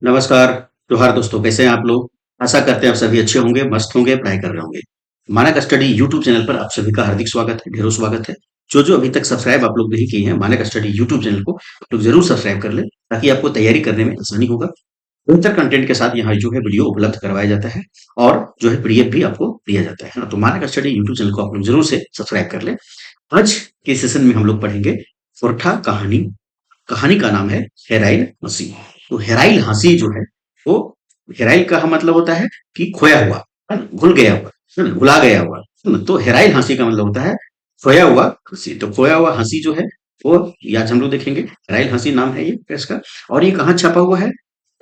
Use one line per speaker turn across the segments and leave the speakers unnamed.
नमस्कार, जोहार दोस्तों, कैसे हैं आप लोग? आशा करते हैं आप सभी अच्छे होंगे, मस्त होंगे, पढ़ाई कर रहे होंगे। मानक स्टडी यूट्यूब चैनल पर आप सभी का हार्दिक स्वागत है, ढेरों स्वागत है। जो अभी तक सब्सक्राइब आप लोग नहीं किए हैं मानक स्टडी यूट्यूब चैनल को, आप लोग ज़रूर सब्सक्राइब कर लें, ताकि आपको तैयारी करने में आसानी होगा। बेहतर कंटेंट के साथ यहाँ जो है वीडियो उपलब्ध करवाया जाता है और जो है पीडीएफ भी आपको दिया जाता है ना? तो मानक स्टडी यूट्यूब चैनल को आप लोग ज़रूर से सब्सक्राइब कर लें। आज के सेशन में हम लोग पढ़ेंगे सोरठा कहानी। कहानी का नाम है हेराइल हंसी। तो हेराइल हंसी जो है वो हेराइल का मतलब होता है कि खोया हुआ, है ना? भूल गया हुआ, है ना? भुला गया हुआ, है ना? तो हेराइल हंसी का मतलब होता है खोया हुआ हंसी। तो खोया हुआ हंसी जो है वो आज हम लोग देखेंगे। हेराइल हंसी नाम है ये इसका। और ये कहाँ छपा हुआ है?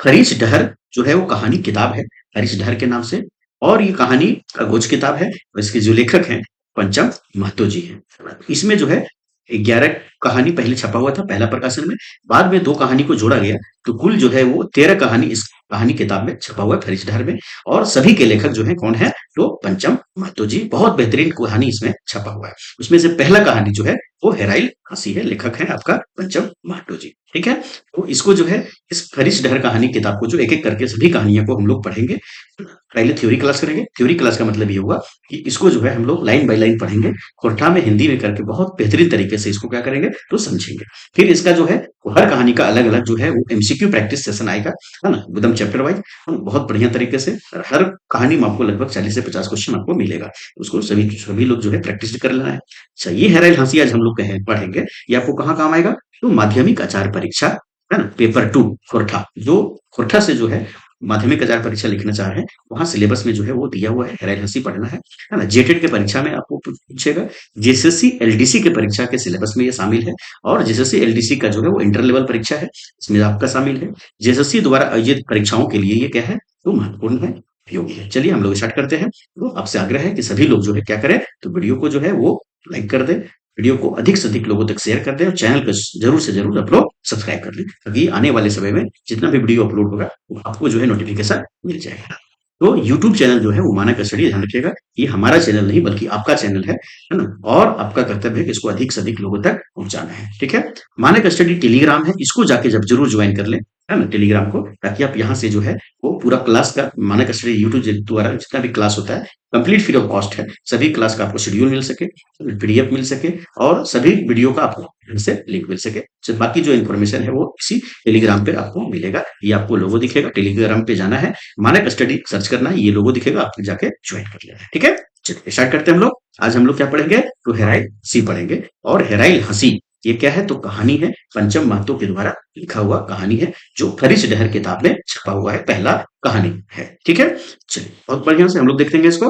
हरीश डहर जो है वो कहानी किताब है, हरीश डहर के नाम से। और ये कहानी का गोज किताब है और इसके जो लेखक हैं पंचम महतो जी हैं। इसमें जो है 11 कहानी पहले छपा हुआ था पहला प्रकाशन में, बाद में 2 कहानी को जोड़ा गया, तो कुल जो है वो 13 कहानी इस कहानी किताब में छपा हुआ है हरीशधार में। और सभी के लेखक जो है कौन है? तो पंचम महतो जी। बहुत बेहतरीन कहानी इसमें छपा हुआ है। उसमें से पहला कहानी जो है वो हेराइल हंसी है, लेखक है आपका पंचम महतो जी। ठीक है, तो इसको जो है इस हरीशधर कहानी किताब को जो एक एक करके सभी कहानियों को हम लोग पढ़ेंगे। पहले थ्योरी क्लास करेंगे। थ्योरी क्लास का मतलब ये होगा कि इसको जो है हम लोग लाइन बाय लाइन पढ़ेंगे, खोरठा में हिंदी में करके बहुत बेहतरीन तरीके से इसको क्या करेंगे तो समझेंगे। फिर इसका जो है वो हर कहानी का अलग अलग जो है वो एमसीक्यू प्रैक्टिस सेशन आएगा, है ना? एकदम चैप्टर वाइज, बहुत बढ़िया तरीके से। हर कहानी में आपको लगभग 40 से 50 क्वेश्चन आपको मिलेगा। उसको सभी सभी लोग जो है प्रैक्टिस कर लेना है। अच्छा, ये हेराइल हंसी आज हम लोग पढ़ेंगे। ये आपको कहाँ काम आएगा? तो माध्यमिक आचार्य परीक्षा, है ना? पेपर 2 खोरठा, जो खोरठा से जो है माध्यमिक आचार्य परीक्षा लिखना चाह रहे हैं, वहां सिलेबस में जो है वो दिया हुआ है, हेराइल हंसी पढ़ना है ना? जेटेड के परीक्षा में आपको पूछेगा। जेएसएससी एलडीसी के परीक्षा के सिलेबस में ये शामिल है। और जेएसएससी एलडीसी का जो है वो इंटर लेवल परीक्षा है, इसमें आपका शामिल है। जेएसएससी द्वारा आयोजित परीक्षाओं के लिए ये क्या है तो महत्वपूर्ण है, उपयोगी है। चलिए हम लोग स्टार्ट करते हैं। तो आपसे आग्रह है कि सभी लोग जो है क्या करें, तो वीडियो को जो है वो लाइक कर दें, वीडियो को अधिक से अधिक लोगों तक शेयर कर दें और चैनल को जरूर से जरूर आप लोग सब्सक्राइब कर लें, ताकि आने वाले समय में जितना भी वीडियो अपलोड होगा वो आपको जो है नोटिफिकेशन मिल जाएगा। तो यूट्यूब चैनल जो है वो मानक स्टडी, ध्यान रखिएगा, ये हमारा चैनल नहीं बल्कि आपका चैनल है ना? और आपका कर्तव्य है कि इसको अधिक से अधिक लोगों तक पहुंचाना है। ठीक है, मानक स्टडी टेलीग्राम है, इसको जाके जब जरूर ज्वाइन कर लें, है ना, टेलीग्राम को, ताकि आप यहाँ से जो है वो पूरा क्लास का मानक स्टडी यूट्यूब द्वारा जितना भी क्लास होता है कंप्लीट फ्री ऑफ कॉस्ट है। सभी क्लास का आपको शेड्यूल मिल सके, पीडीएफ मिल सके और सभी वीडियो का आपको से लिंक मिल सके। बाकी जो इन्फॉर्मेशन है वो इसी टेलीग्राम पे आपको मिलेगा। ये आपको लोगो दिखेगा, टेलीग्राम पे जाना है, मानक स्टडी सर्च करना है, ये लोगो दिखेगा, आपको जाके ज्वाइन कर लेना है। ठीक है, चलिए स्टार्ट करते हैं हम लोग। आज हम लोग क्या पढ़ेंगे तो हेराइल सी पढ़ेंगे। और हेराइल हंसी ये क्या है तो कहानी है, पंचम महतो के द्वारा लिखा हुआ कहानी है, जो हरीश डहर किताब में छपा हुआ है, पहला कहानी है। ठीक है, चलिए बहुत बढ़िया से हम लोग देखते हैं इसको।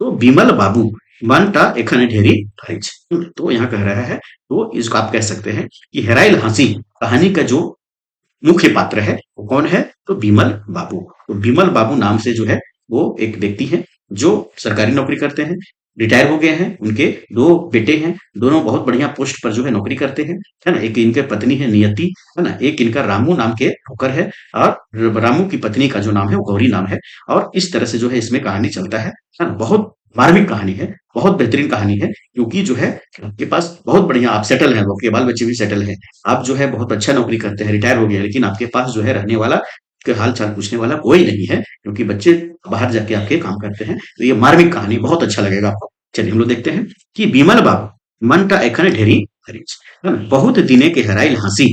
तो बिमल बाबू मनटा एखन ढेरी फरिज। तो यहाँ कह रहा है, तो इसको आप कह सकते हैं कि हेराइल हंसी कहानी का जो मुख्य पात्र है वो कौन है तो बिमल बाबू। तो बिमल बाबू नाम से जो है वो एक व्यक्ति है जो सरकारी नौकरी करते हैं, रिटायर हो गए हैं। उनके 2 बेटे हैं, दोनों बहुत बढ़िया पोस्ट पर जो है नौकरी करते हैं, है ना? एक इनके पत्नी है नियति, है ना? एक इनका रामू नाम के नौकर है, और रामू की पत्नी का जो नाम है वो गौरी नाम है। और इस तरह से जो है इसमें कहानी चलता है ना? बहुत मार्मिक कहानी है, बहुत बेहतरीन कहानी है, क्योंकि जो है आपके पास बहुत बढ़िया, आप सेटल हैं, आपके बाल बच्चे भी सेटल हैं, आप जो है बहुत अच्छा नौकरी करते हैं, रिटायर हो गए हैं, लेकिन आपके पास जो है रहने वाला, के हाल चाल पूछने वाला कोई नहीं है, क्योंकि बच्चे बाहर जाके आपके काम करते हैं। तो ये मार्मिक कहानी बहुत अच्छा लगेगा आपको। चलिए हम लोग देखते हैं कि बिमल बाबू मन का एखन ढेरी खरीच, है ना? बहुत दिने के हेराइल हंसी,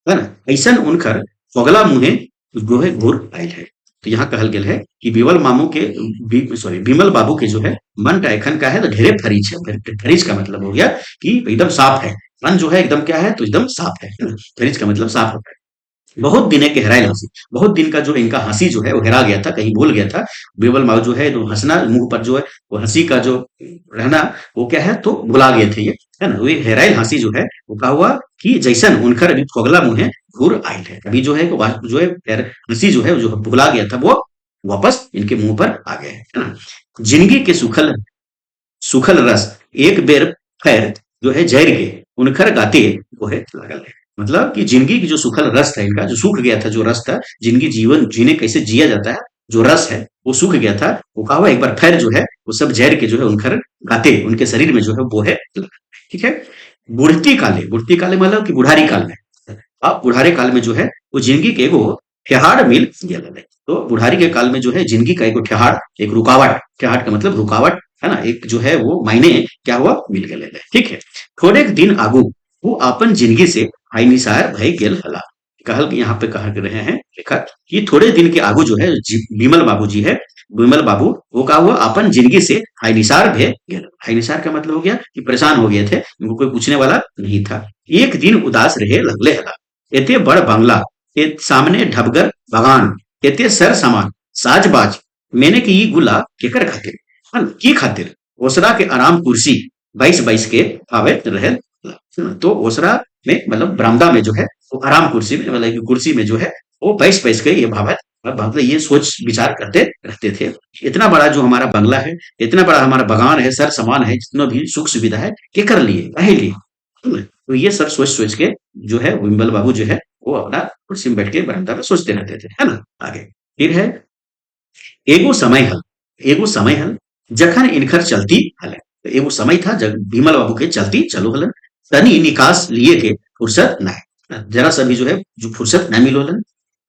है ना? ऐसन उनकर पगला मुहे जो है घूर आयल है। तो यहाँ कहल गेल है कि बिमल मामू के सॉरी बिमल बाबू के जो है मन का एखन का है तो ढेरे फरीच है। फरीच का मतलब हो गया कि एकदम साफ है, मन जो है एकदम क्या है तो एकदम साफ है ना? फरीच का मतलब साफ होता है। बहुत दिन है कि हेराइल हंसी, बहुत दिन का जो इनका हंसी जो है वो हेरा गया था, कहीं भूल गया था। बिरबल माऊ जो है तो हंसना मुंह पर जो है वो हंसी का जो रहना वो क्या है तो भुला गए थे ये, है ना? ये हेराइल हंसी जो है वो कहा हुआ कि जैसन उनकर अभी खोगला मुंह है घूर आयल है। अभी जो है जो है हंसी जो है जो भुला गया था वो वापस इनके मुंह पर आ गया है ना? जिंदगी के सुखल सुखल रस एक बेर खैर जो है जैर के उनखर गाते वो है लगल है। मतलब कि जिंदगी की जो सुखल रस था, इनका जो सूख गया था, जो रस था, जिंदगी जीवन जीने कैसे जिया जाता है, जो रस है वो सूख गया था, वो कहा हुआ एक बार फिर जो है वो सब जैर के जो है उनखर गाते, उनके शरीर में जो है वो है लगा। ठीक है, बुढ़ती काले मतलब कि बुढ़ारी काल में, अब बुढ़ारे काल में जो है वो जिंदगी के एगो ठेहाड़ मिल गेल हले। तो बुढ़ारी के काल में जो है जिंदगी का एक ठेहाड़, एक रुकावट, ठेहाड़ का मतलब रुकावट है ना, एक जो है वो मायने क्या हुआ मिल गेल हले। ठीक है। थोड़े के दिन आगू वो अपन जिंदगी से हाइनिसार भय गेल हला। कहल कि यहाँ पे कह रहे हैं लेखक कि थोड़े दिन के आगू जो है विमल बाबू जी है, विमल बाबू वो का हुआ अपन जिंदगी से हाइनिसार भय गेल। हाइनिसार का मतलब हो गया कि परेशान हो गए थे, उनको कोई पूछने वाला नहीं था। एक दिन उदास रहे लगले हला। एते बड़ बंगला, ए सामने ढबगर बगान, एते सर सामान साज-बाज, मैंने कि ई गुला केकर खातिर, की खातिर ओसरा के आराम कुर्सी बैस बैस के आवे रहे। तो ओसरा में मतलब बरामदा में जो है वो आराम कुर्सी में मतलब कि कुर्सी में जो है वो बैस बैस के ये भावत मतलब ये सोच विचार करते रहते थे। इतना बड़ा जो हमारा बंगला है, इतना बड़ा हमारा बगान है, सर सामान है, जितना भी सुख सुविधा है, केकर लिए, काहे लिए? तो ये सब सोच सोच के जो है विमल बाबू जो है वो अपना कुर्सी में बैठ के बरामदा में सोचते रहते थे, है ना? आगे फिर है एगो समय हल, एगो समय हल जखन इनकर चलती हले। तो एगो समय था जब भीमल बाबू के चलती चलो हलन, तनी निकास लिए के फुर्सत ना, जरा सा भी जो है जो फुर्सत ना मिलो हलन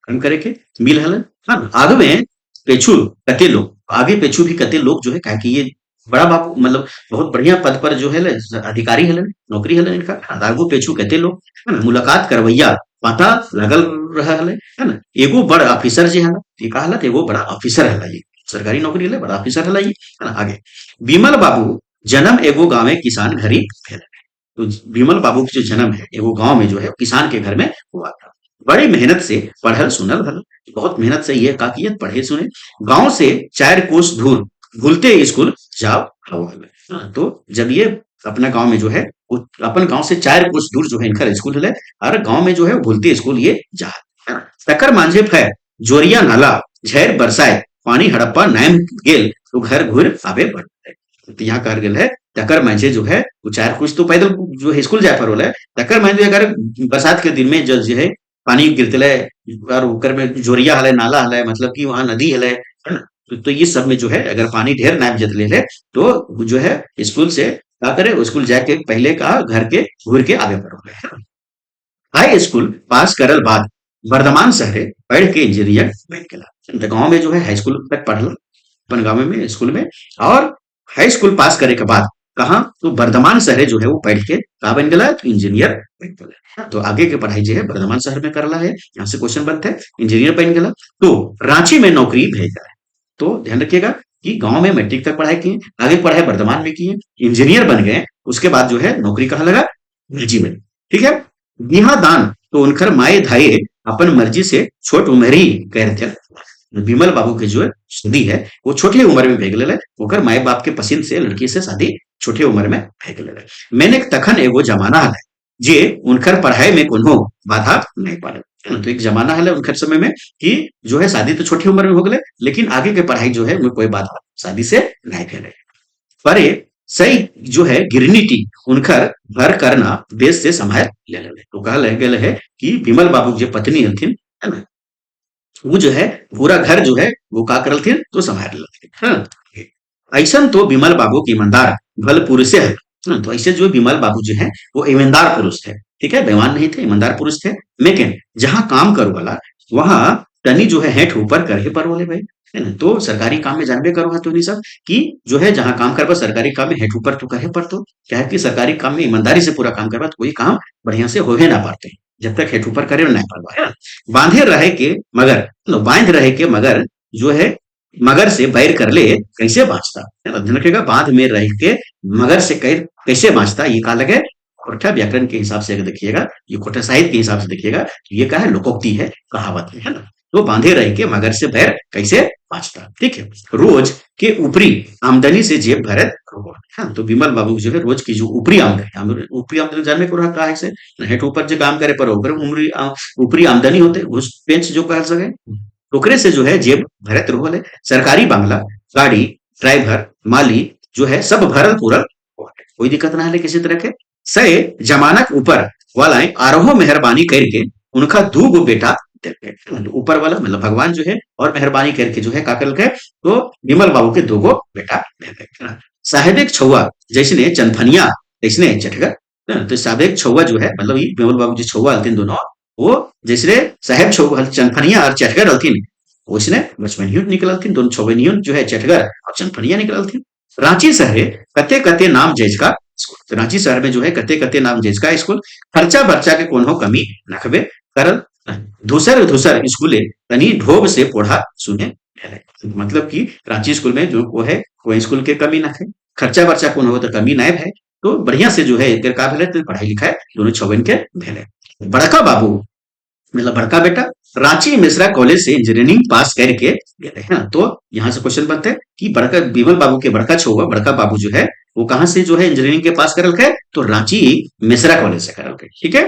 काम करे के मिल हलन। हाँ, आगे में पेछू कते लोग, आगे पेछू भी कते लोग जो है कहे कि ये बड़ा बाबू मतलब बहुत बढ़िया पद पर जो है अधिकारी हलन, नौकरी हलन इनका। आगू पेछू कते लोग है ना मुलाकात करवैया पता लगल रहा हले, है ना? एगो बड़ ऑफिसर जे हला, ये का हला एगो बड़ा ऑफिसर हला ये, सरकारी नौकरी हले, बड़ा ऑफिसर हला ये, है ना? आगे विमल बाबू जन्म एगो गाँव में किसान घरी भेल। तो विमल बाबू की जो जन्म है एगो गांव में जो है किसान के घर में हुआ था। बड़ी मेहनत से पढ़ल सुनल हल, बहुत मेहनत से ये काकियत पढ़े सुने। गांव से 4 कोस दूर भूलते स्कूल जाओ आओ हल। हाँ, तो जब ये अपना गांव में जो है अपन गांव से 4 कोस दूर जो है इनका स्कूल है और गांव में जो है भूलते स्कूल ये जा है ना। तकर मांझे फै जोरिया नाला झैर बरसाए पानी हड़प्पा नाम गेल तो घर घुर आवे बढ़। तो यहाँ कर गेल है तकर मांझे जो है वो 4 कोस तो पैदल जो है स्कूल जाए पर होला है। तकर मांझे अगर बरसात के दिन में जो है पानी गिरतले और ऊपर में जोरिया हले नाला हले मतलब कि वहां नदी हले है ना। तो ये सब में जो है अगर पानी ढेर नाम जतले है तो जो है स्कूल से का करे स्कूल जाके पहले का घर के घूर के आगे बढ़ो है। हाई स्कूल पास करल बाद वर्धमान शहरे पढ़ के इंजीनियर बन गेला। गाँव में जो है हाई स्कूल तक पढ़ल अपन गाँव में स्कूल में और हाई स्कूल पास करे के बाद कहाँ तो वर्धमान शहरे जो है वो पढ़ के का बन गया तो इंजीनियर बन गया। तो आगे के पढ़ाई जो है वर्धमान शहर में करला है, यहाँ से क्वेश्चन बनते हैं इंजीनियर बन गया। तो रांची में नौकरी भेजा है। तो ध्यान रखिएगा कि गांव में मैट्रिक तक पढ़ाई की, आगे पढ़ाई वर्धमान में की है, इंजीनियर बन गए, उसके बाद जो है नौकरी कहाँ लगा निजी में। ठीक है। बिहा दान तो उनकर माए धाये अपन मर्जी से छोट उम्र ही कर दिया। विमल बाबू के जो शादी है वो छोटी उम्र में भे गेल है, ओकर माए बाप के पसंद से लड़की से शादी छोटी उम्र में भे गेल है। मैंने तखन एगो जमाना है जे उनकर पढ़ाई में कोनो बाधा नहीं पड़े। तो एक जमाना है उनकर समय में कि जो है शादी तो छोटी उम्र में हो गए लेकिन आगे के पढ़ाई जो है उनमें कोई बाधा शादी से नहीं फैले। पर ये सही जो है गिरनीटी उनकर घर करना देश से संभाल ले ले। तो कहल गेल है कि विमल बाबू के जो पत्नी हथिन है ना वो जो है पूरा घर जो है वो का करलथिन तो संभाल लेथिन। हाँ। ऐसा तो विमल बाबू की ईमानदार भल पुरुष है। हाँ, तो ऐसे जो विमल बाबू जो है वो ईमानदार पुरुष थे। ठीक है, बेईमान नहीं थे, ईमानदार पुरुष थे। लेकिन जहां काम करो वाला वहां तनी जो है हेठ ऊपर करे पर बोले भाई, है ना। तो सरकारी काम में जानबे करो तो नहीं सब कि जो है जहां काम करवा सरकारी काम में हेठ ऊपर तो करे पर तो क्या है कि सरकारी काम में ईमानदारी से पूरा काम करवा तो कोई काम बढ़िया से हो ना पाते जब तक हेठ ऊपर करे ना परवा, है ना। बांधे रहे के मगर बांध रहे के मगर जो है मगर से बैर कर ले कैसे बाँचता है ना। ध्यान रखिएगा बांध में रह के मगर से कैसे बाँचता ये कहा लगे खोटा व्याकरण के हिसाब से अगर देखिएगा ये खोटा साहित्य के हिसाब से देखिएगा तो ये क्या है लोकोक्ति है कहावत है ना। तो बांधे रह के मगर से बैर कैसे बाँचता। ठीक है। रोज के ऊपरी आमदनी से जेब भरत रहो। हाँ, तो विमल बाबू जो है रोज की जो ऊपरी आमदनी जानने को रहा है से हेठ ऊपर जो काम करे पर ऊपर ऊपरी आमदनी होते घुस पेंच जो कह सके ओकरे से जो है जेब भरत रहो है। सरकारी बांग्ला गाड़ी ड्राइवर माली जो है सब भरल पूरल कोई दिक्कत ना है किसी तरह के। सय जमानक ऊपर वाला आरोह मेहरबानी करके उनका दूगो बेटा ऊपर वाला मतलब भगवान जो है और मेहरबानी करके जो है का करके तो विमल बाबू के दोगो बेटा साहेब एक छुआ जैसने चंदफनिया ऐसने चटगर। तो साहेब एक छुआ जो है मतलब ये विमल बाबू जी छुआ हलथिन दोनों वो जिसने साहेब छो चनफनिया और चटगर रहथिन उसने बचपनियों निकलथिन दोनों छौबनियों जो है चटगर और चनफनिया निकलथिन। रांची शहरे कते कते नाम जेजका स्कूल, तो रांची शहर में जो है कते कते नाम जेजका स्कूल, खर्चा बर्चा के कोनो कमी नखबे करल, धूसर धूसर स्कूले तनी ढोब से पढ़ा सुने भेलै। मतलब कि रांची स्कूल में जो वो है वो स्कूल के कमी ना है, खर्चा बर्चा कोनो हो तो कमी नाय है, तो बढ़िया से जो है एकर का भेलै तो पढ़ाई लिखाई दोनों छौबन के भेलै। बड़का बाबू मतलब बड़का बेटा रांची मिश्रा कॉलेज से इंजीनियरिंग पास करके गए हैं, तो यहाँ से क्वेश्चन बनते हैं कि बड़का बीमल बाबू के बड़का छुआ बड़का बाबू जो है वो कहाँ से जो है इंजीनियरिंग के पास करल के, तो रांची मिश्रा कॉलेज से करल के, ठीक है।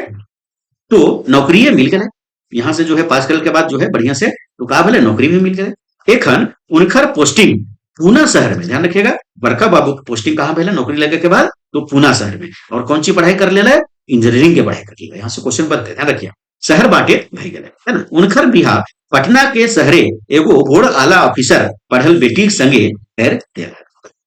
तो नौकरी मिल गए, यहाँ से जो है पास करल के बाद जो है बढ़िया से तो का भले नौकरी भी मिल गए। एखन उनकर पोस्टिंग पूना शहर में, ध्यान रखिएगा बड़का बाबू की पोस्टिंग कहाँ भेले नौकरी लगे के बाद, तो पूना शहर में, और कौन सी पढ़ाई कर ले इंजीनियरिंग के पढ़ाई कर ले। यहाँ से क्वेश्चन बनते हैं, ध्यान रखिए शहर बाटे भई गेले है ना। उनकर बिहा पटना के शहरे एगो बोर्ड आला ऑफिसर पढ़ल बेटी के संगे कर दिया।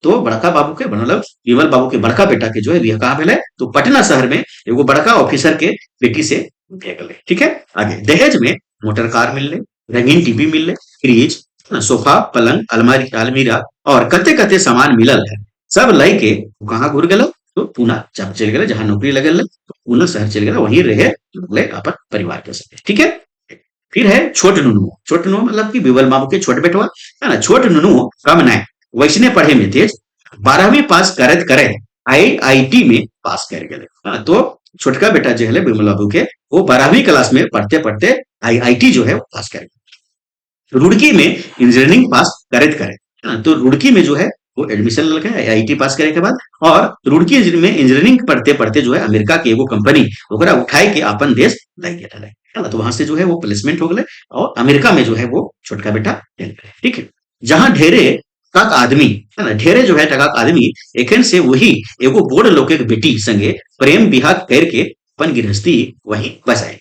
तो बड़का बाबू के मतलब विमल बाबू के बड़का बेटा के जो है बिहा कहाँ भेले, तो पटना शहर में एगो बड़का ऑफिसर के बेटी से भे गेले, ठीक है। आगे दहेज में मोटर कार मिलले, रंगीन टीवी मिलले, फ्रिज, सोफा, पलंग, अलमारी, अलमीरा और कते कते सामान मिलल है। सब लई के कहाँ घुर गेलो, तो पूना जब चल गए जहां नौकरी लगल तो पूना शहर चल गए, वहीं रहे लगले अपन परिवार के साथ, ठीक है। फिर है छोट नुनू, छोट नुनू मतलब कि बिमल बाबू के छोट बेटवा है ना। छोट नुनू कम न वैसने पढ़े में तेज, 12वीं पास करत करे आईआईटी में पास कर गए, तो छोटका बेटा जो है बिमल बाबू के वो 12वीं क्लास में पढ़ते पढ़ते आईआईटी जो है वो पास कर गए। रुड़की में इंजीनियरिंग पास करत करे, तो रुड़की में जो है वो एडमिशन लगे आईआईटी पास करे के बाद, और रुड़की में इंजीनियरिंग पढ़ते पढ़ते जो है अमेरिका के एगो कंपनी ओकरा उठाई के अपन देश लाई गेल है ना, तो वहां से जो है वो प्लेसमेंट हो गए और अमेरिका में जो है वो छोटका बेटा चल गए, ठीक है। जहां ढेरे टक आदमी है ना, ढेरे जो है टकाक आदमी एखन से वही एगो बोर्ड लोग के बेटी संगे प्रेम विवाह करके अपन गृहस्थी वही बसाए।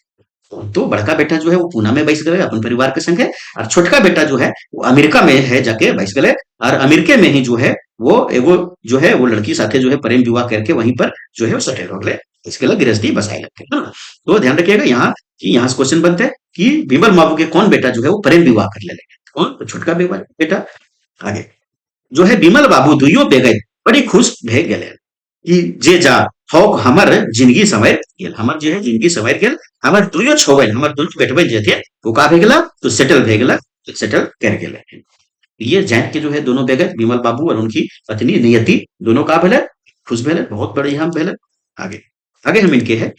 तो बड़का बेटा जो है वो पूना में बैस गए अपन परिवार के संगे, और छोटका बेटा जो है वो अमेरिका में है जाके बैस गए, और अमेरिका में ही जो है वो एगो जो है वो लड़की साथे जो है प्रेम विवाह करके वहीं पर जो है वो सेटल हो गए, इसके लिए गृहस्थी बसाए लगते हैं ना। तो ध्यान रखिएगा यहाँ कि यहाँ से क्वेश्चन बनते हैं कि बिमल बाबू के कौन बेटा जो है वो प्रेम विवाह कर ले, कौन, तो छोटका बेटा। आगे जो है बिमल बाबू दुइयो बेगै बड़ी खुश भे गेले कि जे जा हौ हमर जिंदगी सवर गेल, हमर जे है जिंदगी सवर गेल, हमर दुइयो छोबन हमर दुइयो बेटबन जे थे वो का भे गेला, तो सेटल भे गेला, सेटल कर गेले। ये जैन के जो है दोनों बेगै बिमल बाबू और उनकी पत्नी नियति दोनों का भेले खुश भेले, बहुत बढ़िया भेले। आगे आगे हम इनके है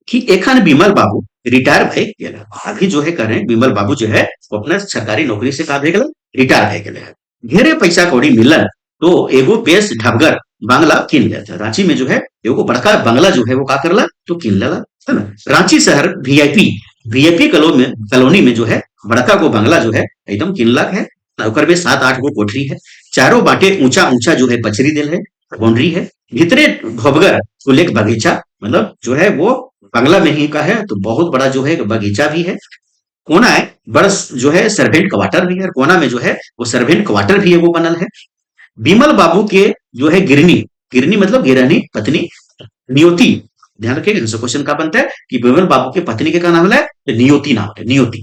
कि एखन बिमल बाबू रिटायर भे गेल, अभी जो है करें बिमल बाबू जो है वो अपना सरकारी नौकरी से का भे गेल, रिटायर भे गेल है। ढेरे पैसा कौड़ी मिलल तो एगो बेस ढबगर बांग्ला किन लिया था। रांची में जो है एगो बड़का बंगला जो है वो का करला, तो किन लेला है ना। रांची शहर वीआईपी वीआईपी कॉलोनी में जो है बड़का को बंगला जो है एकदम किनला है, ओकर में 7-8 गो कोठरी है, चारों बाटे ऊंचा ऊंचा जो है पचरी दिल है, बाउंड्री है, भीतरे ढोबगर को लेक बगीचा, मतलब जो है वो बंगला में ही का है, तो बहुत बड़ा जो है बगीचा भी है। कोना है बस जो है सर्वेंट क्वार्टर भी है, और कोना में जो है वो सर्वेंट क्वार्टर भी है वो बनल है। बिमल बाबू के जो है गिरनी, गिरनी मतलब गिरहनी पत्नी नियोती, ध्यान रखिएगा इनसे क्वेश्चन का बनता है कि बिमल बाबू के पत्नी के का नाम है, तो नियोती नाम है, नियोती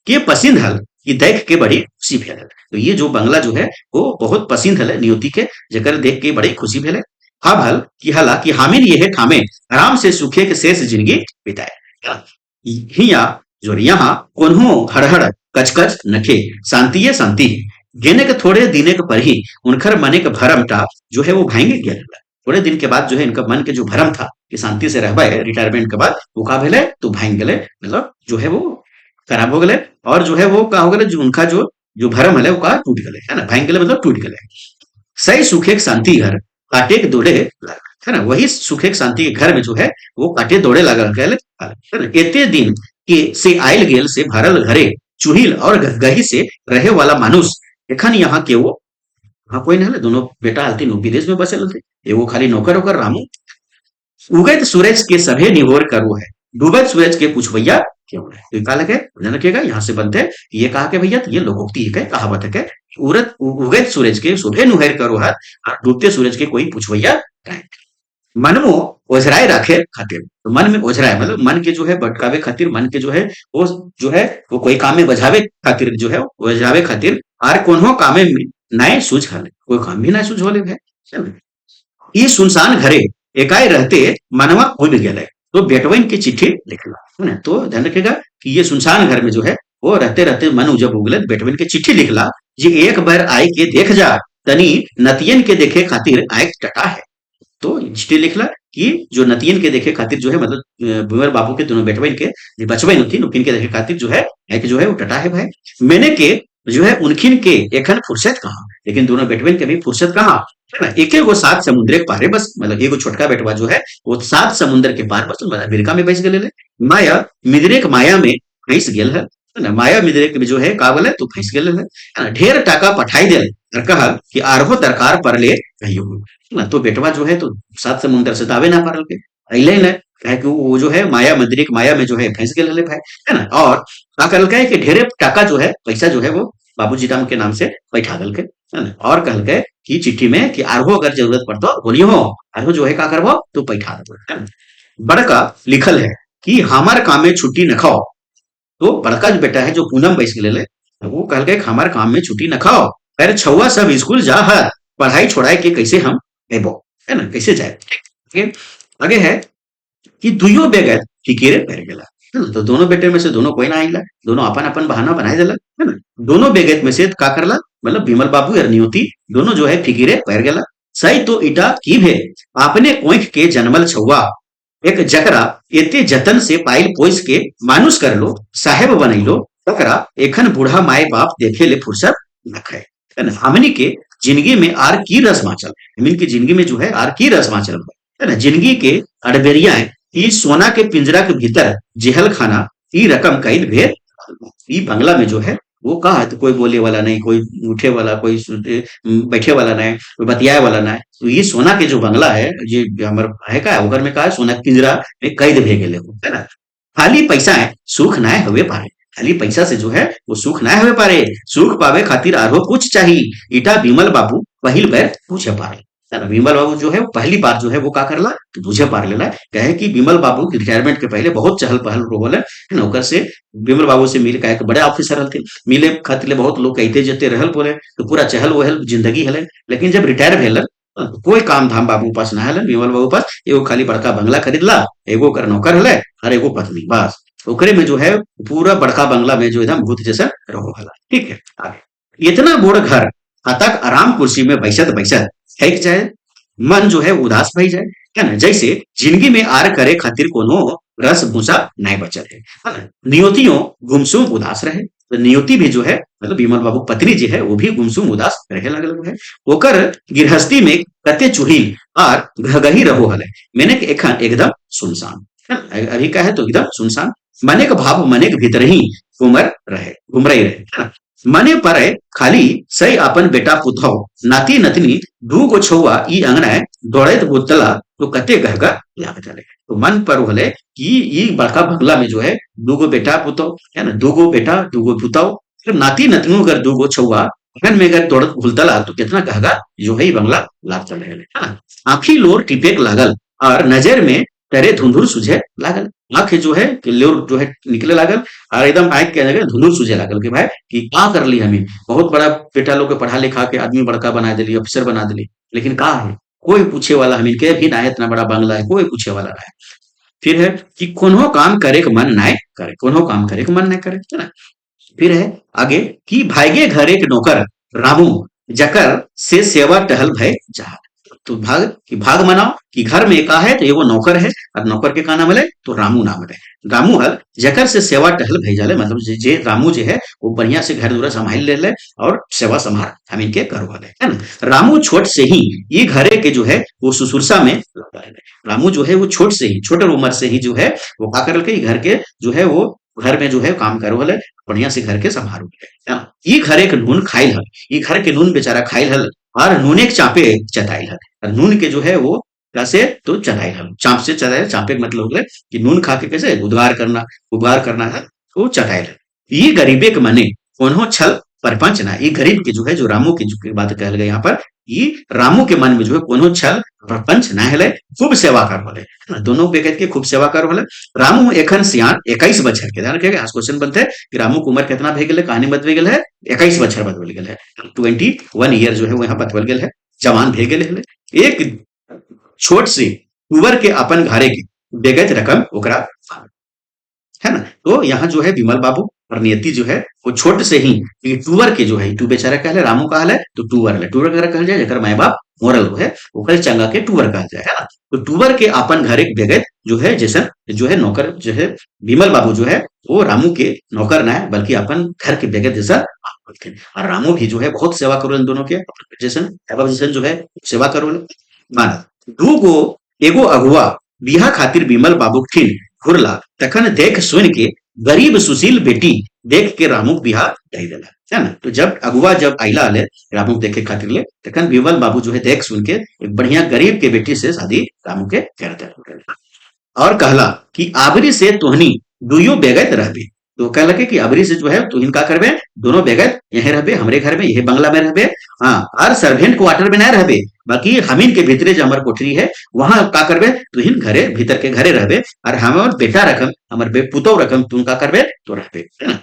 के पसंद हल कि देख के बड़ी खुशी भेल, तो ये जो बंगला जो है वो बहुत पसंद है नियोती के, जकर देख के बड़ी खुशी भेल। हाँ भल कि हला कि हामिन ये है ठामे आराम से सुखे के शेष जिंदगी बिताए, हिया जो यहाँ कोन्हो हड़हड़ कचकच नखे शांति शांति गेने के थोड़े दिने के पर ही उनकर मने के भरम टा जो है वो भाएंगे गया, थोड़े दिन के बाद जो है इनका मन के जो भरम था कि शांति से रहबा है रिटायरमेंट के बाद वो का भेले, तो भांग गए, मतलब जो है वो खराब हो गए, और जो है वो का हो गए जो उनका जो जो भरम है वो का टूट गए है ना, भांग गए मतलब टूट गए। सही सुखे शांति घर काटे के दौड़े है ना, वही सुखे शांति के घर में जो है वो काटे दौड़े लगा गए है ना। एते दिन के से आयल गेल से भरल घरे चुहिल और गही से रहे वाला मानुष एखन यहाँ के वो हाँ कोई नहीं, दोनों बेटा हलती विदेश में बसे थे, एगो खाली नौकर होकर रामू। उगत सूरज के सभे निहोर करो है, डूबत सूरज के पूछवैया क्यों है, तो का लगे ध्यान रखिएगा यहाँ से बनते हैं ये कहा के भैया, तो ये लोकोक्ति है कहावत है, उगत सूरज के सुबह नुहर करो है, डूबते सूरज के कोई पूछवैया मनमो ओझराए रखे खातिर, तो मन में ओझराए मतलब मन के जो है भटकावे खातिर, मन के जो है वो जो है वो कोई काम में बझावे खातिर जो है ओझरावे खातिर आर कोनो कामे में नाय सूझ हले, कोई काम भी ना सूझ होले भाई। ई सुनसान घरे एकाए रहते मनवा उब गेले, तो बेटवन की चिट्ठी लिखला, है ना? तो ध्यान रखिएगा कि ये सुनसान घर में जो है वो रहते रहते मन जब उगले बेटवन के चिट्ठी लिखला, जे एक बार आई के देख जा, तनी नतियन के देखे खातिर आए टटा है। तो चिट्ठी लिखला कि जो नतियन के देखे खातिर जो है मतलब बुमर बाबू के दोनों बेटवन के जे बचवन होती उनकिन के देखे खातिर जो है एक जो है वो टटा है भाई। मैंने के जो है उनखिन के एखन फुर्सत कहाँ, लेकिन दोनों बेटवन के भी फुर्सत कहाँ, है ना? एके गो सात समुद्र के पारे बस मतलब एगो छोटका बेटवा जो है वो सात समुद्र के पार बस अमेरिका में बैस गेले। माया मिद्रे के माया में फंस गेल है ना? माया मिद्रे के जो है का बोले तो फंस गेल है ना? ढेर टाका पठाई देल और कहा कि आरहो दरकार पड़ले कहियो, है ना? तो बेटवा जो है तो सात समुद्र से दावे ना पारल के अइले न, काहे कि वो जो है माया मद्रिक माया में जो है फंस गेल हले भाई, है ना? और का कहल के कि ढेरे टाका जो है पैसा जो है वो बाबूजी राम के नाम से बैठा दल के, है ना? और कहल के कि चिट्ठी में कि आरहो अगर जरूरत पड़तो बोलियो, आरहो जो है का करबो तो पैठा देबो, है ना? बड़का लिखल है कि हमार काम में छुट्टी न खाओ, तो बड़का जो बेटा है जो पूनम बैस के ले वो कहल के हमार काम में छुट्टी न खाओ, अरे छुआ सब स्कूल जा है, पढ़ाई छोड़ाई के कैसे हम एबो, है ना? कैसे जाए? आगे आगे है कि दुइयो बेगत फिकीरे पड़ गेला, है ना? तो दोनों बेटे में से दोनों कोई ना आइला, दोनों अपन अपन बहाना बनाए देला, है ना? दोनों बेगत में से का करला मतलब बिमल बाबू और नियति दोनों जो है फिकीरे पड़ गेला। सही तो इटा की भे आपने कोइख के जन्मल छुआ, एक जकरा एते जतन से पाइल पोइस के मानुष कर लो, साहेब बनैलो, तकरा एखन बूढ़ा माए बाप देखे ले फुर्सत न है, है ना? हमनी के जिंदगी में आर की रस माचल, हमनी के जिंदगी में जो है आर की रस माचल, है ना? जिंदगी के अड़बेरिया ई सोना के पिंजरा के भीतर जेहल खाना ई रकम कईल भेद, ई बंगला में जो है वो का है तो कोई बोले वाला नहीं, कोई उठे वाला, कोई बैठे वाला नहीं, कोई बतियाए वाला नहीं, तो ये सोना के जो बंगला है ये हमर है का ओकर में का है सोना के पिंजरा में कैद भे गेले हो, है ना? खाली पैसा है सुख ना हवे पारे, खाली पैसा से जो है वो सुख ना हवे पारे, सुख पावे खातिर आरो कुछ चाहिए, इटा बिमल बाबू पहिल बेर पूछे पारे, है ना? विमल बाबू जो है वो पहली बार जो है वो का करला तो बुझे पार लेला, कहे कि विमल बाबू के रिटायरमेंट के पहले बहुत चहल पहल रोल है ना? ओकर से विमल बाबू से मिल कहे कि बड़े ऑफिसर रहते मिले खातिर बहुत लोग कहते जते रहल बोले तो पूरा चहल वहल जिंदगी हले, लेकिन जब रिटायर भेल तो कोई काम धाम बाबू पास ना हलन, विमल बाबू पास एगो खाली बड़का बंगला खरीदला, एगो कर नौकर हले और एगो पत्नी बस, ओकरे में जो है पूरा बड़का बंगला में जो एकदम भूत जैसा रहो हला। ठीक है, आगे इतना बड़ घर तक आराम कुर्सी में बैसत बैसत थक जाए, मन जो है उदास भई जाए, है ना? जैसे जिंदगी में आर करे खातिर कोनो रस भूसा नहीं बचल है ना? नियतियों गुमसुम उदास रहे, तो नियति भी जो है मतलब विमल बाबू पत्नी जी है वो भी गुमसुम उदास रहे लगल है, ओकर गृहस्थी में कते चुहिल और घगही रहो हले, मैंने एखन एकदम सुनसान, है ना? अभी का है तो एकदम सुनसान, मने का भाव मने के भीतर ही घुमरई रहे, है ना? मने पर खाली सही अपन बेटा पुतौ नाती नतनी दू गो छौआ ई अंगना दौड़त बुतला तो कते गहगा लाग चले, तो मन पर होले कि ई बड़का बंगला में जो है दू गो बेटा पुतौ, है ना? दू गो बेटा दू गो पुतौ, फिर नाती नतनू अगर दू गो छौआ अगन में अगर दौड़त भूलतला तो कितना गहगा जो है ई बंगला लाग चले, है ना? आंखी लोर टिपेक लागल और नजर में तेरे धुंधुर सुझे लागल, आंख जो है कि लोर जो है निकले लागल और एकदम आंख के जगह धुंधुर सुझे लागल कि भाई कि का कर ली हमें, बहुत बड़ा बेटा लोग के पढ़ा लिखा के आदमी बड़का बना दिली, अफसर बना दिली, लेकिन का है कोई पूछे वाला हमें के भी ना है, इतना बड़ा बंगला है कोई पूछे वाला ना है। फिर है कि कोनो काम करे के मन ना करे, कोनो काम करे के मन ना करे, है ना? फिर है आगे कि भागे घर एक नौकर रामू जकर से सेवा टहल भय जहा, तो भाग मनाओ कि घर में का है तो एगो नौकर है और नौकर के का नाम है तो रामू नाम है, रामू हल जकर से सेवा टहल भेजल है मतलब जे रामू जो है वो बढ़िया से घर दूरा संभाल ले ले और सेवा संभाल हम इनके करो वाले, है ना? रामू छोट से ही ये घरे के जो है वो सुसुरसा में लगा है, रामू जो है वो छोट से ही छोटे उम्र से ही जो है वो का कर के घर के जो है वो घर में जो है काम करो वाले बढ़िया से घर के संभालो, है ना? ये घरे के नून खाइल हल, ये घर के नून बेचारा खाइल हल और नूने के चापे चटाइल हल, और नून के जो है वो कैसे तो चटाइल हल, चाप से चटाइल, चापे का मतलब हो गया कि नून खा के कैसे उद्गार करना है वो चटाइल हल, ये गरीबे के मने कोनो छल परपंच ना, ये गरीब के जो है, जो रामू की जो बात कहल गए यहाँ पर, ये रामू के मन में जो है कोनो छल प्रपंच ना हेले, खूब सेवा कर होले, है ना? दोनों व्यक्ति के खूब सेवा कर होले। रामू एखन सियान 21 बछर के, ध्यान रखिएगा, आज क्वेश्चन बनते हैं कि रामू की उम्र कितना भे गेले, कहानी बतवे गेल है 21 बछर बतवल गेल है, 21 ईयर जो है वो यहाँ बतवल गेल है, जवान भे गेले हले। एक छोट सी कुंवर के अपन घरे के बेगत रकम ओकरा, है ना? तो यहाँ जो है विमल बाबू और नियति जो है वो छोट से ही ये टूवर के जो है, टू बेचारा कहले, रामू कहले तो टूवर है, टूवर करा कहल जाए जेकर माय बाप मोरल है, ओकर चंगा के टूवर कहल जाए, है ना? तो टूवर के अपन घर एक बेगत जो है, जैसे जो है नौकर जो है, विमल बाबू जो है वो रामू के नौकर ना है, बल्कि अपन घर के बेगत जैसा काम करते हैं। और रामू भी जो है बहुत सेवा करो दोनों के, जैसन जैसन जो है सेवा करो माना। दू गो एगो अगुआ बिहा खातिर विमल बाबू ठिन घुरला, तखन देख सुन के गरीब सुशील बेटी देख के रामू बिहा कही देला, है ना? तो जब अगुआ जब आइला आले रामू देखे खातिर ले, तखन विमल बाबू जो है देख सुन के एक बढ़िया गरीब के बेटी से शादी रामू के कर देला। और कहला कि आबरी से तोहनी दुइयो बेगत रहबे, तो कहला कि अबरी से जो है तुहिन का करबे, दोनों बेगत यहीं रहबे, हमरे घर में, यही बंगला में रहबे। हाँ, और सर्वेंट क्वार्टर में ना रहबे, बाकी हमीन के भीतरे जो हमार कोठरी है वहां का करबे, तुहिन घरे भीतर के घरे रहबे, और हमार बेटा रकम, हमार पुतौ रकम तुम का करबे तो रहबे, है ना?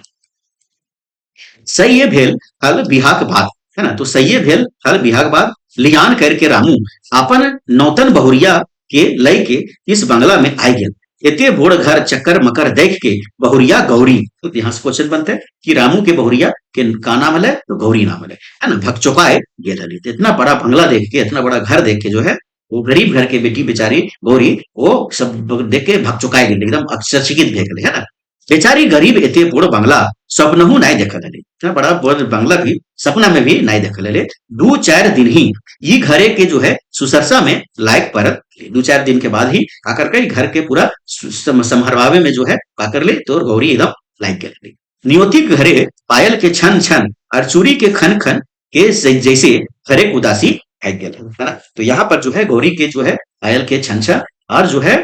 सही ये भेल हल बिहाक बाद, है ना? तो सही ये भेल हल बिहाक बाद लियान करके रामू अपन नौतन बहुरिया के लय के इस बंगला में आई गेल। एते बोड़ घर चक्कर मकर देख के बहुरिया गौरी, तो यहाँ से क्वेश्चन बनते हैं कि रामू के बहुरिया के का नाम है, तो गौरी नाम है ना? भगचोकाए गेल हली, तो इतना बड़ा बंगला देख के, इतना बड़ा घर देख के जो है वो गरीब घर के बेटी बेचारी गौरी वो सब देख के भगचोकाए गेल, एकदम आश्चर्यचकित भे गेल, है ना? बेचारी गरीब एते बड़ बंगला सपनहु नाई देखल हले, इतना बड़ा बड़ बंगला भी सपना में भी नाई देखल हले। दू चार दिन ही ई घरे के जो है सुसरसा में लायक परत ले, दू चार दिन के बाद ही काकर के घर के पूरा संभरवावे में जो है काकर ले तो गौरी एकदम लायक गेल। नियोती के घरे पायल के छन छन और चूड़ी के खन खन के जैसे घरे उदासी है गेल, है ना? तो यहाँ पर जो है गौरी के जो है पायल के छन छन और जो है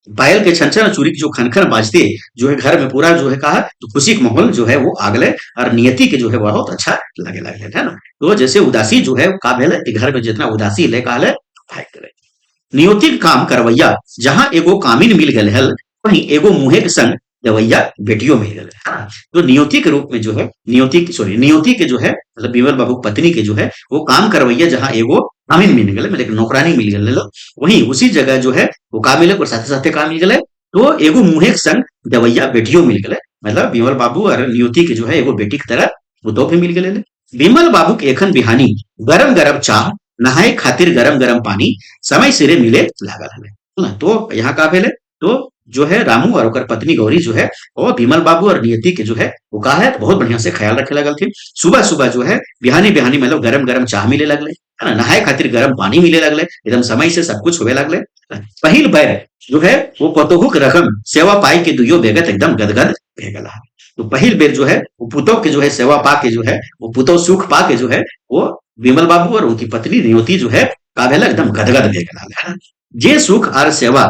पायल के छन छन और चूड़ी की जो खनखन बाजते जो है घर में पूरा जो है कहा, तो खुशी का माहौल जो है वो आगले, और नियति के जो है बहुत अच्छा लगे लगे, है ना? तो जैसे उदासी जो है का भेल, घर में जितना उदासी ले का भाई करे। नियोतिक काम करवैया जहां एगो कामिन मिल गए हल, वहीं एगो मुहे के संग दवैया बेटियों मिल गए, है ना? तो नियोति के रूप में जो है, नियोति के जो है मतलब विमल बाबू की पत्नी के जो है वो काम करवैया जहां एगो कामिन मिल गए, मतलब नौकरानी मिल गए, वहीं उसी जगह जो है वो का मिले और साथे साथे का मिल गए, तो एगो मुहे के संग दवैया बेटियों मिल गए, मतलब विमल बाबू और नियोति के जो है एगो बेटी की तरह वो दो भी मिल गए। विमल बाबू के एखन बिहानी गरम गरम चाह, नहाए खातिर गरम गरम पानी समय सिरे मिले लागल हले, है ना? तो यहाँ का भेले, तो जो है रामू और ओकर पत्नी गौरी जो है और विमल बाबू और नियति के जो है वो का है बहुत बढ़िया से ख्याल रखे लगल थे। सुबह सुबह जो है बिहानी बिहानी मतलब गरम गरम चाह मिले लगले, है ना? नहाए खातिर गरम पानी मिले लगले, एकदम समय से सब कुछ होवे लगले। पहिल बैर जो है वो पतोहुक रकम सेवा पाई के दुइयो बेगत एकदम गदगद भे गेला। तो पहिल बेर जो है वो पुतोह के जो है सेवा पा के जो है वो पुतोह सुख पा के जो है वो विमल बाबू और उनकी पत्नी नियोति जो है का भेला एकदम गदगद भे गेला, है ना? जे सुख और सेवा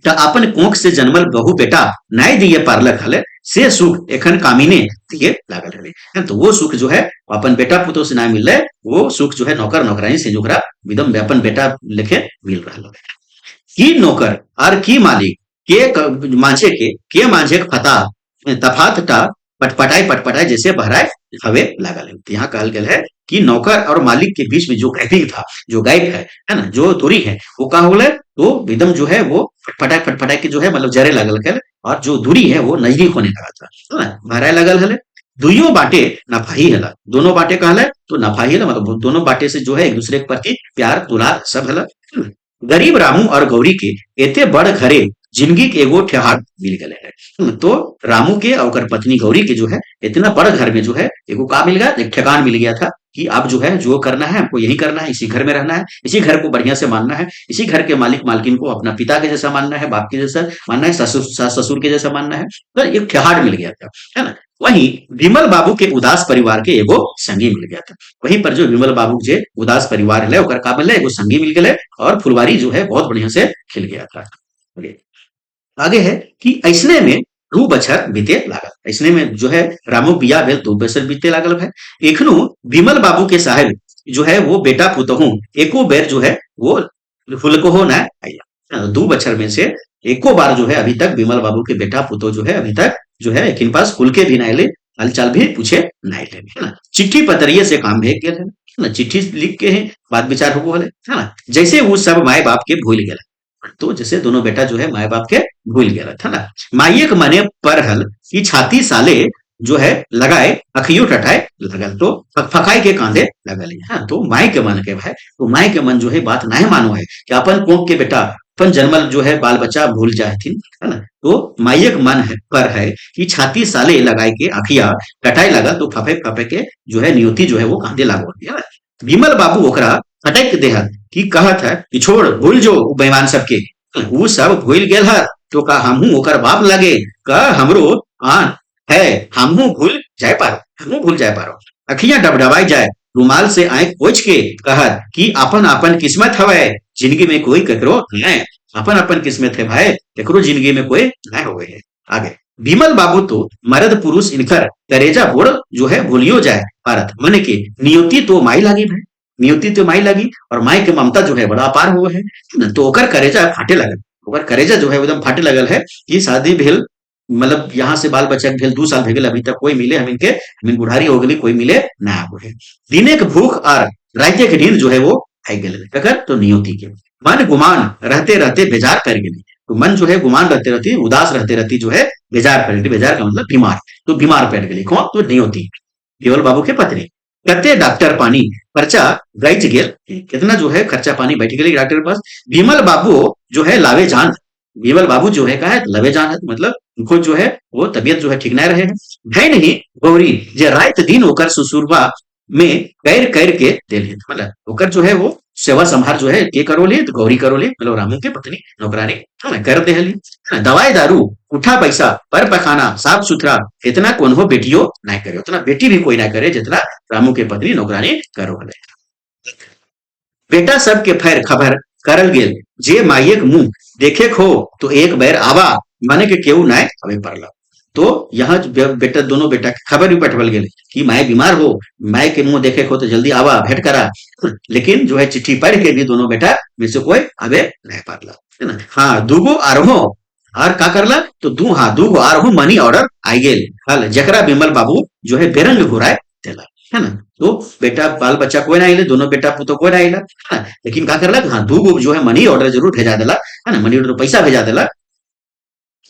त अपन कोख से जन्मल बहु बेटा नाय दिए पारलक हले, से सुख एखन कामिने दिए लागल हले, है? तो वो सुख जो है अपन बेटा पुतोह से ना मिले, वो सुख जो है नौकर नौकरानी से जोकरा एकदम अपन बेटा लेखे मिल रहा है। की नौकर और की मालिक मांझे के मांझे के फता तफात टा पटपटाई जैसे बहराए हवे लागल है। तो यहाँ कहल गेल है कि नौकर और मालिक के बीच में जो गैपिंग था, जो गैप है ना, जो दूरी है वो कहा होले, तो एकदम जो है वो फटफटाए के जो है मतलब जरे लगल है, और जो दूरी है वो नजदीक होने लगा था, है ना? बहराए लगल हले। दुइयो बाटे नफाही हला, दोनों बाटे कहले तो नफाही हला, मतलब दोनों बाटे से जो है एक दूसरे के प्रति प्यार दुलार सब हला। गरीब रामू और गौरी के एते बड़ घरे जिंदगी के एगो ठेहार मिल गए है। तो रामू के और ओकर पत्नी गौरी के जो है इतना बड़ घर में जो है एगो का मिल गया, एक ठेकान मिल गया था कि अब जो है जो करना है हमको यही करना है, इसी घर में रहना है, इसी घर को बढ़िया से मानना है, इसी घर के मालिक मालकिन को अपना पिता के जैसा मानना है, बाप के जैसा मानना है, ससुर के जैसा मानना है, तो एक ठेहार मिल गया था, है ना? वहीं विमल बाबू के उदास परिवार के एगो संगी मिल गया था। वहीं पर जो विमल बाबू के उदास परिवार है ओकर का मिले एगो संगी मिल गए, और फुलवारी जो है बहुत बढ़िया से खिल गया था। आगे है कि ऐसने में दू बछर बीते लागल। ऐसने में जो है रामू बिया भेल 2 बछर बीते लागल भाई। एखनो विमल बाबू के साहेब जो है वो बेटा पुतहु एको बेर जो है वो हुलको ना आइला। 2 बछर में से एको बार जो है अभी तक विमल बाबू के बेटा पुतो जो है अभी तक जो है इनके पास खुल के भी ना आइले, हालचाल भी पूछे ना आइले, है ना। चिट्ठी पतरिये से काम भेज गेल है ना, चिट्ठी लिख के है बात विचार हो है ना। जैसे वो सब माए बाप के भूल गए, तो जैसे दोनों बेटा जो है माए बाप के भूल गया था ना। माइये के मने पर हल की छाती साले जो है लगाए अखियो टटाए लगल, तो फकाई के कांधे लगल। हाँ, तो माई के मन के भाई, तो माई के मन जो है बात नहीं मानो है कि अपन कोख के बेटा अपन जन्मल जो है बाल बच्चा भूल जाए थी, है ना। तो माइये के मन है पर है कि छाती साले लगाए के अखिया टटाए लगल, तो फफे फफे के जो है नियुति जो है वो कांधे लागो, है ना। विमल बाबू ओकरा फटक देहत कि कहत है कि छोड़ भूल जो उ बेईमान सबके, उ सब भूल गेल है, तो का हमहू ओकर बाप लगे का हमरो आन है, हमहू भूल जाए पारो, हमहू भूल जाए पारो। अखियां डबडबाई जाए, रुमाल से आंख पोंछ के कहत कि अपन अपन किस्मत हवे, जिंदगी में कोई ककरो नहीं, अपन अपन किस्मत है भाई, ककरो जिंदगी में कोई नहीं होवे है। आगे विमल बाबू तो मर्द पुरुष इनकर करेजा बोड़ जो है भूलियो जाए भारत मन के नियुति तो माई लागी भाई, नियुति तो माई लगी, और माई के ममता जो है बड़ा अपार हुआ है ना। तो ओकर करेजा फाटे लगल, ओकर करेजा जो है एकदम फाटे लगल है कि शादी भेल, मतलब यहाँ से बाल बच्चा के भेल 2 साल भे गेल, अभी तक कोई मिले हमिन के, हमिन बुढ़ारी हो गई, कोई मिले ना आबो है। दिने के भूख और राते के नींद जो है वो आई गेल, ककर तो नियुति के मन गुमान रहते रहते बेजार कर गेली, तो मन जो है गुमान रहते रहती उदास रहते रहती जो है बेजार कर गेली, बेजार का मतलब बीमार, तो बीमार पड़ गेली कौन, तो नियुति केवल बाबू के पत्नी। कते डॉक्टर पानी खर्चा गईच गेल, कितना जो है खर्चा पानी बैठ गेली डॉक्टर के पास। विमल बाबू जो है लावे जान, विमल बाबू जो है कहा है लवे जान है, मतलब उनको जो है वो तबियत जो है ठीक नहीं रहे हैं। है नहीं गौरी जे रात दिन ओकर ससुरबा में कैर कैर के दिल है, मतलब ओकर जो है वो सेवा संभार जो है के करो ले, तो गौरी करो ले, मतलब रामू के पत्नी नौकरानी, है ना, कर दे हली। दवाई दारू उठा पैसा पर पखाना साफ सुथरा इतना कौन हो बेटियों नहीं करे, उतना बेटी भी कोई ना करे जितना रामू के पत्नी नौकरानी करो हले। बेटा सबके फैर खबर करल गेल, जे माइये के मुंह देखे खो तो एक बैर आवा, माने के केहू नाय हमें पड़ला। तो यहाँ बेटा दोनों बेटा के खबर भी पठवल गेल कि माए बीमार हो, माए के मुंह देखे खो तो जल्दी आवा भेंट करा, लेकिन जो है चिट्ठी पढ़ के भी दोनों बेटा में से कोई आवे नहीं पारला, है ना। हाँ दूगो आरहो और का करला, तो दूगो आरहो मनी ऑर्डर आई गेल हल, जकरा विमल बाबू जो है बेरंग घुराए देला, है ना। तो बेटा बाल बच्चा कोई ना आइले, दोनों बेटा पुतो कोई ना आइला, है ना। लेकिन का करला, हाँ दूगो जो है मनी ऑर्डर जरूर भेजा देला, है ना, मनी ऑर्डर पैसा भेजा देला।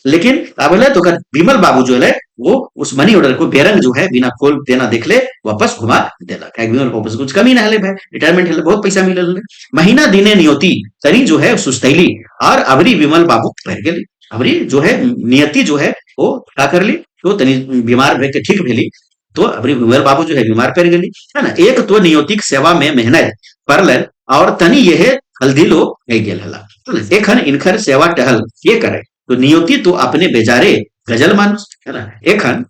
लेकिन का बोले तो अगर विमल बाबू जो है वो उस मनी ऑर्डर को बेरंग जो है बिना खोल देना देख ले वापस घुमा देला, क्या विमल वापस कुछ कमी ना हले भाई, रिटायरमेंट हले बहुत पैसा मिलल। महीना दिने नियति तनी जो है सुस्तैली और अबरी विमल बाबू भर गेली, अबरी जो है नियति जो है वो का कर ली, तो तनी बीमार भे के ठीक भेली, तो अबरी विमल बाबू जो है बीमार पड़ गेली, है ना। एक तो नियोतिक सेवा में मेहनत परलन और तनी यह हल्दी लो गई गेल हला, एखन इनखर सेवा टहल ये करे, तो नियोति तो अपने बेचारे गजल मानुस, है ना। एखन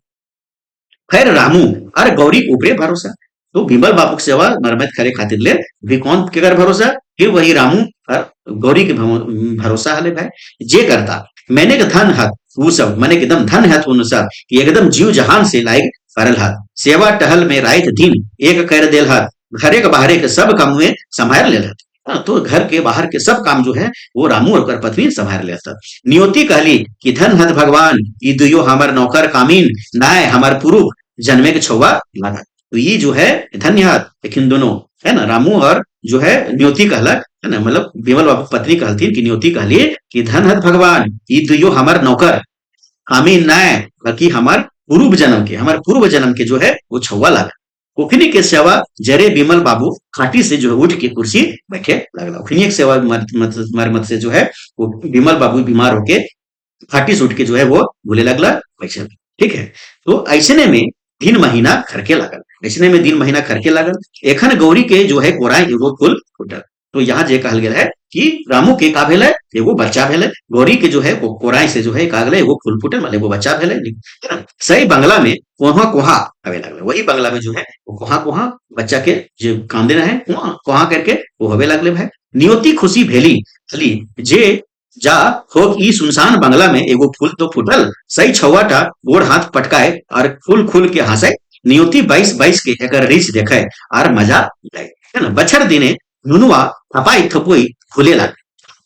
खैर रामू और गौरी ऊपरे भरोसा, तो विमल बाबू के सेवा मरम्मत करे खातिर ले भी कौन केकर भरोसा, फिर वही रामू और गौरी के भरोसा हले भाई। जे करता मैंने के धन हाथ वो सब मैंने के एकदम धन हाथ अनुसार कि एकदम जीव जहान से लायक करल हाथ, सेवा टहल में रात दिन एक कर देल हाथ, घरे के बाहरे के सब काम में संभाल ले हाथ। हाँ, तो घर के बाहर के सब काम जो है वो रामू और पत्नी संभाल लेता। नियोति कहली कि धन हत भगवान ई दुयो हमर नौकर कामीन, नाय हमर पुरुष जन्मे के छुआ लागा, तो ये जो है धन्य हाथ, लेकिन दोनों है ना रामू और जो है नियोति कहलक, है ना, मतलब विमल बाबू पत्नी कहलथिन कि नियोति कहली कि धन हत भगवान ई दुयो हमर नौकर कामीन नाय, बल्कि हमार पूर्व जन्म के जो है वो छुआ लागा। ओखनी के सेवा जरे विमल बाबू खाटी से जो है उठ के कुर्सी बैठे लगला, ओखनी एक सेवा मरमत से जो है वो विमल बाबू बीमार होके खाटी से उठ के जो है वो बोले लगला बैठे, ठीक है। तो ऐसने में दिन महीना खरके लागल, ऐसने में दिन महीना खरके लागल। एखन गौरी के जो है कोराई एगो कुल फुटल, तो यहाँ जे कहल गेल है कि रामू के का भेल है एगो बच्चा भेल है, गौरी के जो है कोराई से जो है का गेल एगो फूल फुटल मतलब एगो बच्चा भेल है। सही बंगला में कोहा कोहा आवे लगल, वही बंगला में जो है वो कोहा कोहा बच्चा के जो कांदे रहे कोहा कोहा करके वो हवे लगले भाई। नियोति खुशी भेली हली जे जा हो ई सुनसान बंगला में एगो फूल तो फूटल, सही छौवाटा गोड़ हाथ पटकाए और फूल खुल के हंसे, नियोती बाईस बाईस के एकर रीछ देखे और मजा ले, है ना। बछर दिने नुनुआ थपाई थपुई फूले लागे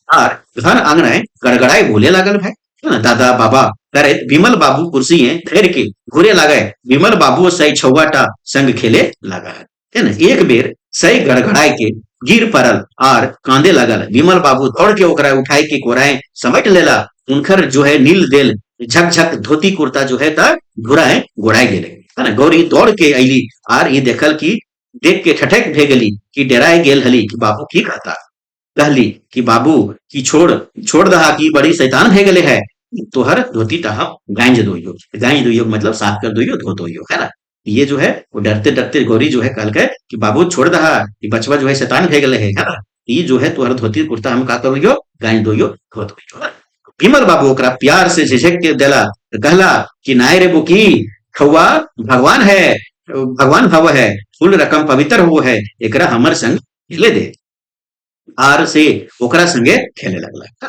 और घर आंगने गड़गड़ाई बोले लागल भाई, है ना। दादा बाबा करे विमल बाबू कुर्सी धैर के घूरे लागे, विमल बाबू सही छौवाटा संग खेले लगा है ना। एक बेर सही गड़गड़ाई के गिर पड़ल और कांदे लगल, विमल बाबू दौड़ के ओकरा उठाई के कोराए समेट लेला, उनकर जो है नील देल झक झक धोती कुर्ता जो है ता घुराए गोड़ाई गेले, है ना। गौरी दौड़ के अली और ये देखल की देख के ठठक भे गली कि डराए गेल हली कि बाबू की कहता, कहली कि बाबू की छोड़ छोड़ दहा की बड़ी शैतान भे गले है, तोहर धोती टहा गांज दोइयो मतलब साफ कर दोइयो धो दोइयो, है ना। ये जो है वो डरते डरते गौरी जो है कल के कि बाबू छोड़ दहा कि बचवा जो है शैतान भे गले है ना। ये जो है तोहर धोती कुर्ता हम का करियो गांज दोइयो धो दोइयो, है ना। विमल बाबू ओकरा प्यार से झिझक के देला, कहला कि नाय रे बुकी खौआ भगवान है, भगवान भव है, फूल रकम पवित्र हो है, एकरा हमर संग खेले दे आर से ओकरा संगे खेले लगला।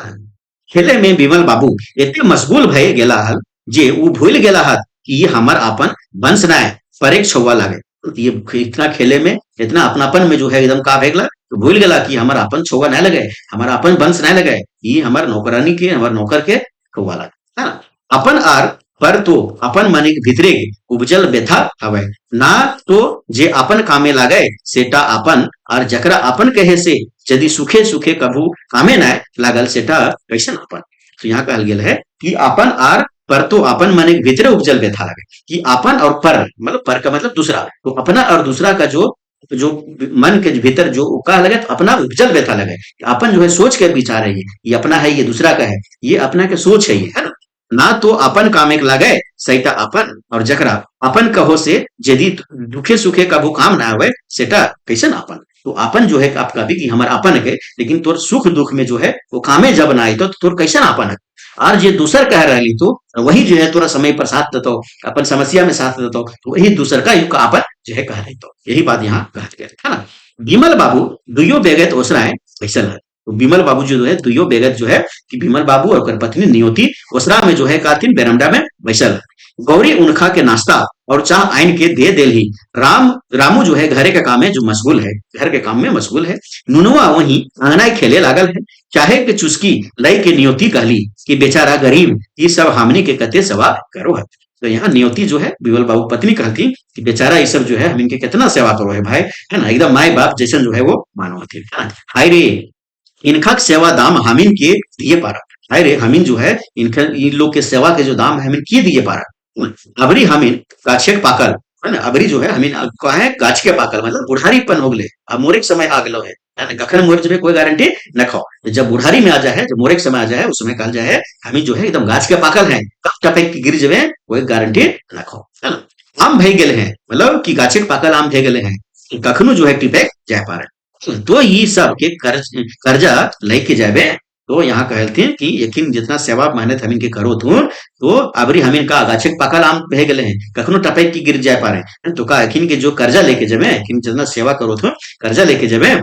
खेले में विमल बाबू एते मशगूल भय गेला हल जे ऊ भूल गेला हल कि ये हमर अपन वंश ना है, पर एक छौवा लागे। तो ये इतना खेले में इतना अपनापन में जो है एकदम का भेगला, तो भूल गेला कि हमर अपन छौवा ना लगे, हमारा अपन वंश ना लगे, ये हमर नौकरानी के हमर नौकर के छौवा लागे, है ना। अपन आर पर तो अपन मने के भीतरे उपजल व्यथा हवे ना, तो जे अपन कामे लागे सेटा अपन और जकरा अपन कहे से यदि सुखे सुखे कभू कामे ना लागल सेटा कैसन अपन। तो यहाँ कहल गेल है कि अपन आर पर तो अपन मने के भीतरे उपजल व्यथा लगे, कि अपन और पर मतलब पर का मतलब दूसरा, तो अपना और दूसरा का जो जो मन के भीतर जो कहा लगे तो अपना उपजल व्यथा लगे, अपन जो है सोच के विचार है, ये अपना है ये दूसरा का है, ये अपना के सोच है ये, है ना। ना तो अपन काम एक लागे सैटा अपन और जकरा अपन कहो से यदि दुखे सुखे कभू काम ना आवे सेटा कैसन अपन। तो अपन जो है आपका भी कि हमारा अपन है, लेकिन तोर सुख दुख में जो है वो कामे जब ना आई तो तोर कैसन अपन है। और जे दूसर कह रही तो वही जो है तोरा समय पर साथ देता, अपन समस्या में साथ देता, तो वही दूसर का युग का अपन जो है कह रही, तो यही बात यहाँ कहा गया है ना। विमल बाबू दुइयो बेगत ओसरा है कैसन है, तो विमल बाबू जो है दुइयो बेगत जो है कि विमल बाबू और ओकर पत्नी नियोती ओसरा में जो है काथिन बेरमडा में बैसल। गौरी उनखा के नाश्ता और चाह आइन के दे देली, रामू जो है घरे के काम में जो मशगूल है, घर के काम में मशगूल है। नुनुआ वही आंगना खेले लागल है, चाहे के चुस्की लई के नियोती कहली कि बेचारा गरीब ये सब हमनी के कते सेवा करो है। तो यहाँ नियोती जो है विमल बाबू पत्नी कहती कि बेचारा ये सब जो है हम इनके कितना सेवा करो है भाई, है ना, एकदम माए बाप जैसन जो है वो मानो हथिन, है ना। हाय रे इनका सेवा दाम हमीन के दिए पारा, हाय रे हमीन जो है इनका इन लोग के सेवा के जो दाम है हमीन किए दिए पारा। अबरी हमीन गाछेक पाकल, है ना। अबरी जो है हमीन कहा है गाछ के पाकल मतलब बुढ़ारीपन हो गले, अब मोरे के समय आ गलो है ना। गखन मोर जब कोई गारंटी न खाओ, जब बुढ़ारी में आ जाए जब मोरे के समय आ जाए उस समय कहा जाए हमीन जो है एकदम गाछ के पाकल है, कब टपक के गिर जबे कोई गारंटी न खाओ, है ना। आम भई गेले हैं मतलब कि गाछे के पाकल आम भे गेले हैं, कखनो जो है टिपक जाए पारे। तो ये सब के कर्जा लेके जाबे, तो यहाँ कहते हैं कि यकीन जितना सेवा मेहनत हम इनके करो तो अबरी हम इनका आगाछे पाकल आम भे गले हैं, कखनो टपक की गिर जाए पारे, तो का यकीन के जो कर्जा लेके जमे यकीन जितना सेवा करो तो कर्जा लेके जमे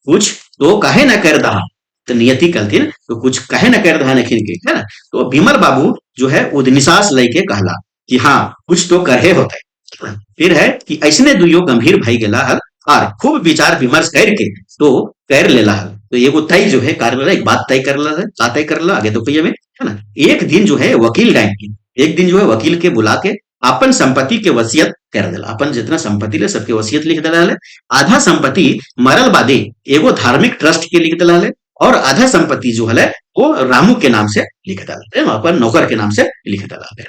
कुछ तो काहे ना कर दहा, तो नियति कहती तो कुछ कहे न कर दहा नखिन के, है ना। तो विमल बाबू जो है उदनिसास लेके कहला कि हाँ कुछ तो करहे होता है। फिर है कि ऐसने दुइयो गंभीर भई गेला हल और खूब विचार विमर्श करके तो कर लेला हल। तो एगो तय जो है कार्य एक बात तय कर ला है, का तय कर ला आगे तो पहिए में, है ना। एक दिन जो है वकील डाइन की, एक दिन जो है वकील के बुला के अपन संपत्ति के वसीयत कर दिला, अपन जितना संपत्ति ले सबके वसीयत लिख दिला है। आधा संपत्ति मरल बादे एगो धार्मिक ट्रस्ट के लिख दिला है और आधा संपत्ति जो है वो रामू के नाम से लिख दिला है, अपन नौकर के नाम से लिख दिला है।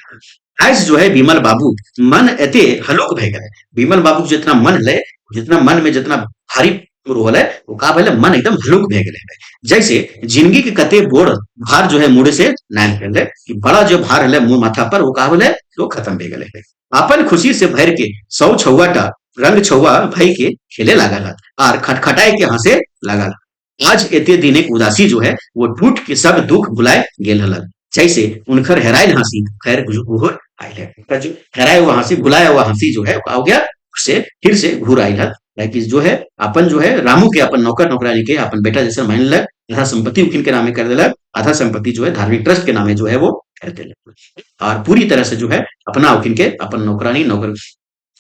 आज जो है विमल बाबू मन एते हलोक भे गए, विमल बाबू जितना मन ले जितना मन में जितना भारी रोल है वो का भले मन एकदम हलुक भे गए, जैसे जिंदगी के कते बोड़ भार जो है मुड़े से नाल फैले कि बड़ा जो भार है मुंह माथा पर वो का भले वो खत्म भे गए। अपन खुशी से भर के सौ छौवाटा रंग छौवा भाई के खेले लागल और खटखटाए के हंसे लागल। आज एते दिन एक उदासी जो है वो टूट के सब दुख भुलाए गेल हल, जैसे उनकर हेराइल हंसी खैर गुहर आइल है, जो हेराए हुआ हंसी भुलाया हुआ हंसी जो है हो गया उससे फिर से घूर आइल है। कि जो है अपन जो है रामू के अपन नौकर नौकरानी के अपन बेटा जैसे मान ल आधा संपत्ति उनके के नामे कर देला, आधा संपत्ति जो है धार्मिक ट्रस्ट के नामे जो है वो कर देला, और पूरी तरह से जो है अपना उनके के अपन नौकरानी नौकर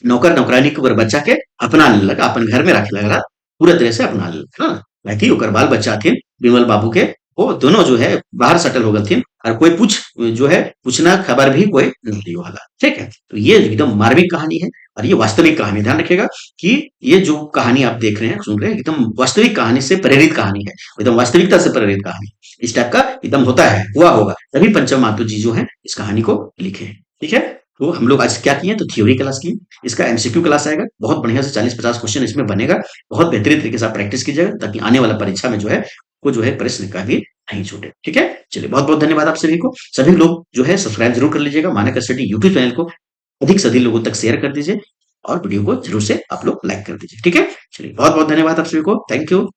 नौकर नौकरानी के ऊपर बच्चा के अपना लेलक, अपन घर में रखे लगला, पूरा तरह से अपना लेलक, हाँ। बाकी ओकर बाल बच्चा थिन विमल बाबू के, वो दोनों जो है बाहर सेटल हो गए, और कोई जो है पूछना खबर भी कोई नहीं वाला, ठीक है। तो ये एकदम मार्मिक कहानी है, और ये वास्तविक कहानी, ध्यान रखिएगा कि ये जो कहानी आप देख रहे हैं सुन रहे हैं एकदम वास्तविक कहानी से प्रेरित कहानी है, एकदम वास्तविकता से प्रेरित कहानी, इस टाइप का एकदम होता है, हुआ होगा, तभी पंचम मातु जी जो है इस कहानी को लिखे हैं, ठीक है। तो हम लोग आज क्या किए, तो थ्योरी क्लास की, इसका एमसीक्यू क्लास आएगा, बहुत बढ़िया से 40-50 क्वेश्चन इसमें बनेगा, बहुत बेहतरीन तरीके से आप प्रैक्टिस कीजिएगा, ताकि आने वाला परीक्षा में जो है को जो है प्रश्न का भी नहीं छूटे, ठीक है। चलिए बहुत बहुत धन्यवाद आप सभी को, सभी लोग जो है सब्सक्राइब जरूर कर लीजिएगा, मानक स्टडी यूट्यूब चैनल को अधिक से अधिक लोगों तक शेयर कर दीजिए, और वीडियो को जरूर से आप लोग लाइक कर दीजिए, ठीक है। चलिए बहुत बहुत धन्यवाद आप सभी को, थैंक यू।